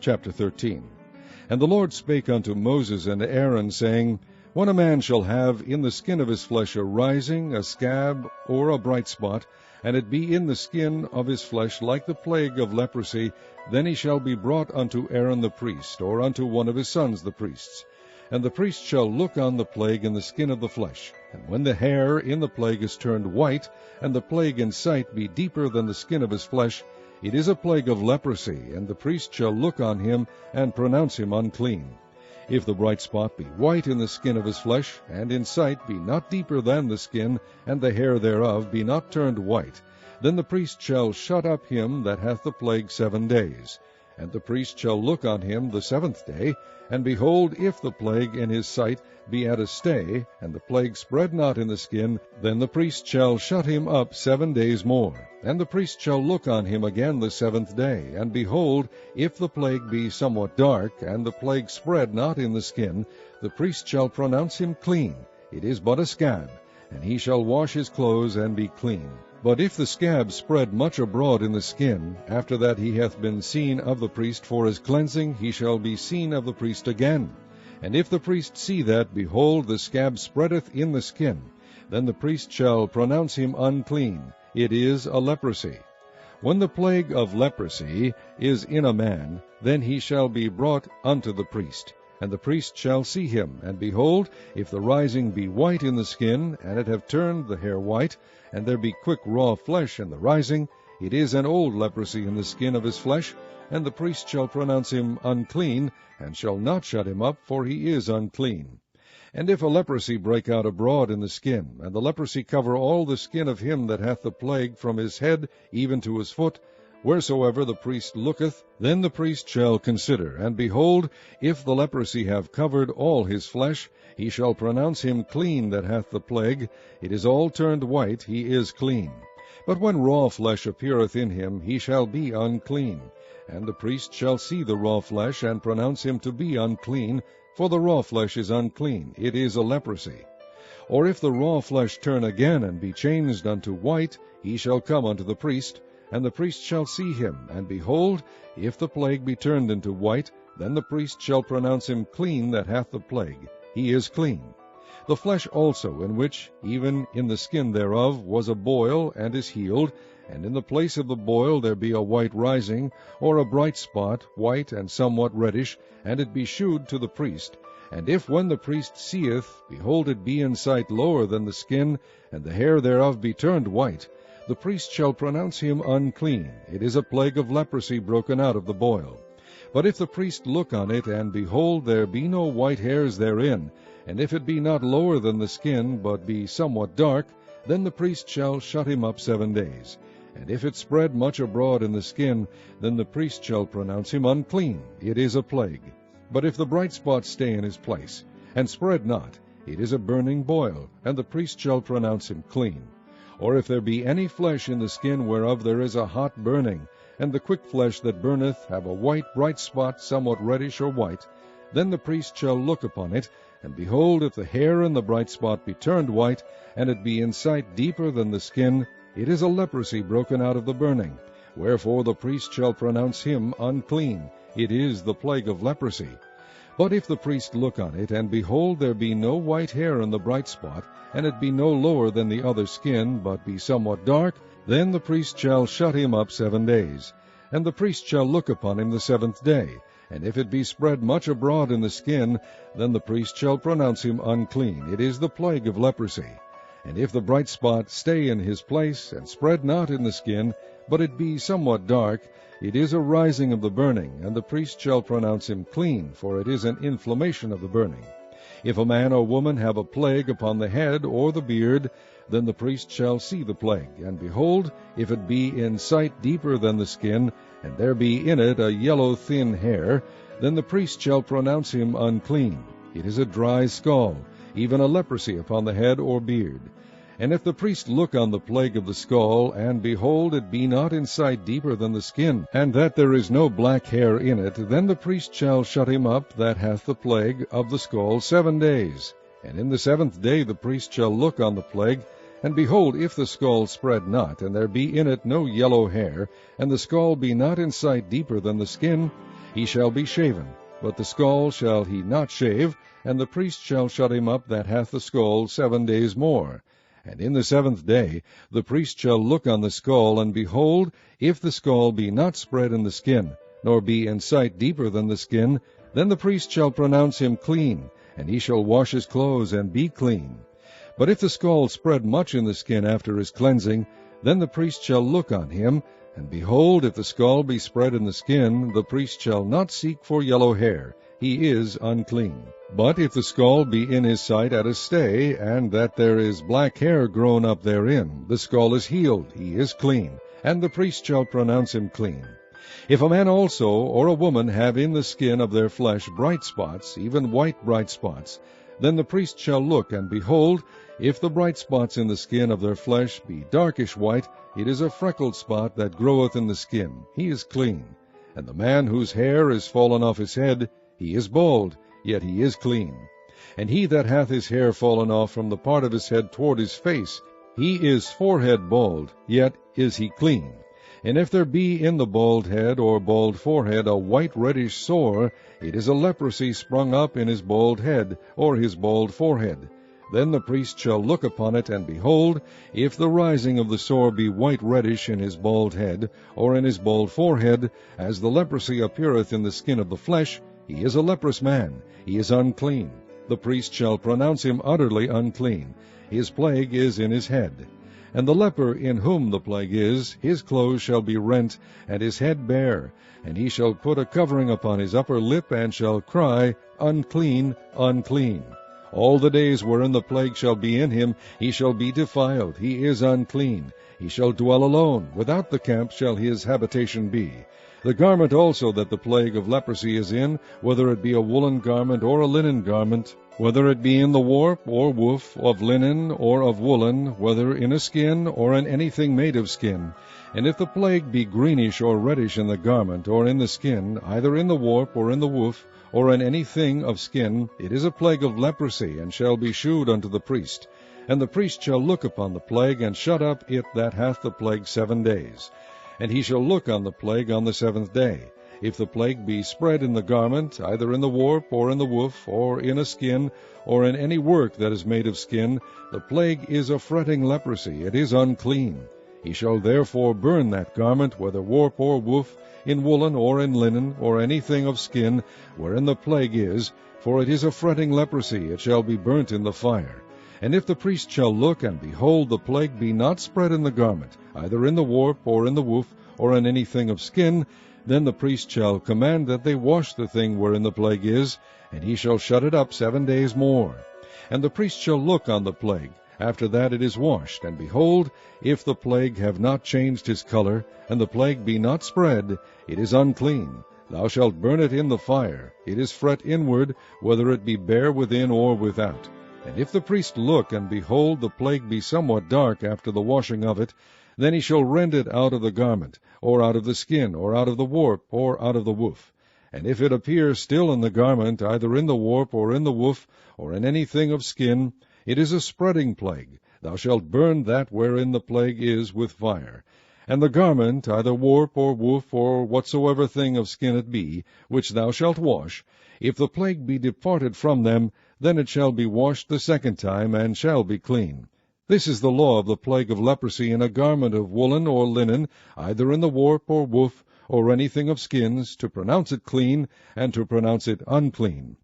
Chapter 13. And the Lord spake unto Moses and Aaron, saying, When a man shall have in the skin of his flesh a rising, a scab, or a bright spot, and it be in the skin of his flesh like the plague of leprosy, then he shall be brought unto Aaron the priest, or unto one of his sons the priests. And the priest shall look on the plague in the skin of the flesh. And when the hair in the plague is turned white, and the plague in sight be deeper than the skin of his flesh, it is a plague of leprosy, and the priest shall look on him, and pronounce him unclean. If the bright spot be white in the skin of his flesh, and in sight be not deeper than the skin, and the hair thereof be not turned white, then the priest shall shut up him that hath the plague 7 days. And the priest shall look on him the 7th day, and behold, if the plague in his sight be at a stay, and the plague spread not in the skin, then the priest shall shut him up 7 days more. And the priest shall look on him again the 7th day, and behold, if the plague be somewhat dark, and the plague spread not in the skin, the priest shall pronounce him clean. It is but a scab, and he shall wash his clothes and be clean. But if the scab spread much abroad in the skin, after that he hath been seen of the priest for his cleansing, he shall be seen of the priest again. And if the priest see that, behold, the scab spreadeth in the skin, then the priest shall pronounce him unclean. It is a leprosy. When the plague of leprosy is in a man, then he shall be brought unto the priest. And the priest shall see him, and behold, if the rising be white in the skin, and it have turned the hair white, and there be quick raw flesh in the rising, it is an old leprosy in the skin of his flesh, and the priest shall pronounce him unclean, and shall not shut him up, for he is unclean. And if a leprosy break out abroad in the skin, and the leprosy cover all the skin of him that hath the plague from his head even to his foot, wheresoever the priest looketh, then the priest shall consider, and behold, if the leprosy have covered all his flesh, he shall pronounce him clean that hath the plague. It is all turned white, he is clean. But when raw flesh appeareth in him, he shall be unclean. And the priest shall see the raw flesh, and pronounce him to be unclean, for the raw flesh is unclean, it is a leprosy. Or if the raw flesh turn again, and be changed unto white, he shall come unto the priest, and the priest shall see him, and behold, if the plague be turned into white, then the priest shall pronounce him clean that hath the plague. He is clean. The flesh also, in which, even in the skin thereof, was a boil, and is healed, and in the place of the boil there be a white rising, or a bright spot, white and somewhat reddish, and it be shewed to the priest. And if when the priest seeth, behold, it be in sight lower than the skin, and the hair thereof be turned white, the priest shall pronounce him unclean. It is a plague of leprosy broken out of the boil. But if the priest look on it, and behold, there be no white hairs therein, and if it be not lower than the skin, but be somewhat dark, then the priest shall shut him up 7 days. And if it spread much abroad in the skin, then the priest shall pronounce him unclean. It is a plague. But if the bright spot stay in his place, and spread not, it is a burning boil, and the priest shall pronounce him clean. Or if there be any flesh in the skin whereof there is a hot burning, and the quick flesh that burneth have a white bright spot, somewhat reddish or white, then the priest shall look upon it, and behold, if the hair in the bright spot be turned white, and it be in sight deeper than the skin, it is a leprosy broken out of the burning. Wherefore the priest shall pronounce him unclean. It is the plague of leprosy. But if the priest look on it, and behold, there be no white hair in the bright spot, and it be no lower than the other skin, but be somewhat dark, then the priest shall shut him up 7 days. And the priest shall look upon him the 7th day. And if it be spread much abroad in the skin, then the priest shall pronounce him unclean. It is the plague of leprosy. And if the bright spot stay in his place, and spread not in the skin, but it be somewhat dark, it is a rising of the burning, and the priest shall pronounce him clean, for it is an inflammation of the burning. If a man or woman have a plague upon the head or the beard, then the priest shall see the plague. And behold, if it be in sight deeper than the skin, and there be in it a yellow thin hair, then the priest shall pronounce him unclean. It is a dry scald, even a leprosy upon the head or beard. And if the priest look on the plague of the skull, and behold, it be not in sight deeper than the skin, and that there is no black hair in it, then the priest shall shut him up that hath the plague of the skull 7 days. And in the 7th day the priest shall look on the plague, and behold, if the skull spread not, and there be in it no yellow hair, and the skull be not in sight deeper than the skin, He shall be shaven, but the skull shall he not shave, and the priest shall shut him up that hath the skull 7 days more. And in the 7th day the priest shall look on the skull, and behold, if the skull be not spread in the skin, nor be in sight deeper than the skin, then the priest shall pronounce him clean, and he shall wash his clothes, and be clean. But if the skull spread much in the skin after his cleansing, then the priest shall look on him, and behold, if the skull be spread in the skin, the priest shall not seek for yellow hair, he is unclean. But if the skull be in his sight at a stay, and that there is black hair grown up therein, the skull is healed, he is clean, and the priest shall pronounce him clean. If a man also or a woman have in the skin of their flesh bright spots, even white bright spots, then the priest shall look, and behold, if the bright spots in the skin of their flesh be darkish white, it is a freckled spot that groweth in the skin, he is clean. And the man whose hair is fallen off his head, he is bald, yet he is clean. And he that hath his hair fallen off from the part of his head toward his face, he is forehead bald, yet is he clean. And if there be in the bald head or bald forehead a white reddish sore, it is a leprosy sprung up in his bald head or his bald forehead. Then the priest shall look upon it, and behold, if the rising of the sore be white reddish in his bald head, or in his bald forehead, as the leprosy appeareth in the skin of the flesh, he is a leprous man, he is unclean. The priest shall pronounce him utterly unclean. His plague is in his head. And the leper in whom the plague is, his clothes shall be rent, and his head bare, and he shall put a covering upon his upper lip, and shall cry, Unclean, unclean. All the days wherein the plague shall be in him, he shall be defiled, he is unclean. He shall dwell alone, without the camp shall his habitation be. The garment also that the plague of leprosy is in, whether it be a woolen garment or a linen garment, whether it be in the warp or woof, of linen or of woolen, whether in a skin or in anything made of skin. And if the plague be greenish or reddish in the garment or in the skin, either in the warp or in the woof, or in anything of skin, it is a plague of leprosy, and shall be shewed unto the priest. And the priest shall look upon the plague, and shut up it that hath the plague 7 days. And he shall look on the plague on the 7th day. If the plague be spread in the garment, either in the warp, or in the woof, or in a skin, or in any work that is made of skin, the plague is a fretting leprosy, it is unclean. He shall therefore burn that garment, whether warp or woof, in woolen or in linen, or anything of skin, wherein the plague is, for it is a fretting leprosy, it shall be burnt in the fire. And if the priest shall look, and behold, the plague be not spread in the garment, either in the warp, or in the woof, or in anything of skin, then the priest shall command that they wash the thing wherein the plague is, and he shall shut it up 7 days more. And the priest shall look on the plague, after that it is washed, and behold, if the plague have not changed his color, and the plague be not spread, it is unclean. Thou shalt burn it in the fire. It is fret inward, whether it be bare within or without. And if the priest look, and behold, the plague be somewhat dark after the washing of it, then he shall rend it out of the garment, or out of the skin, or out of the warp, or out of the woof. And if it appear still in the garment, either in the warp, or in the woof, or in anything of skin, it is a spreading plague. Thou shalt burn that wherein the plague is with fire. And the garment, either warp, or woof, or whatsoever thing of skin it be, which thou shalt wash, if the plague be departed from them, then it shall be washed the 2nd time, and shall be clean. This is the law of the plague of leprosy in a garment of woolen or linen, either in the warp or woof, or anything of skins, to pronounce it clean, and to pronounce it unclean.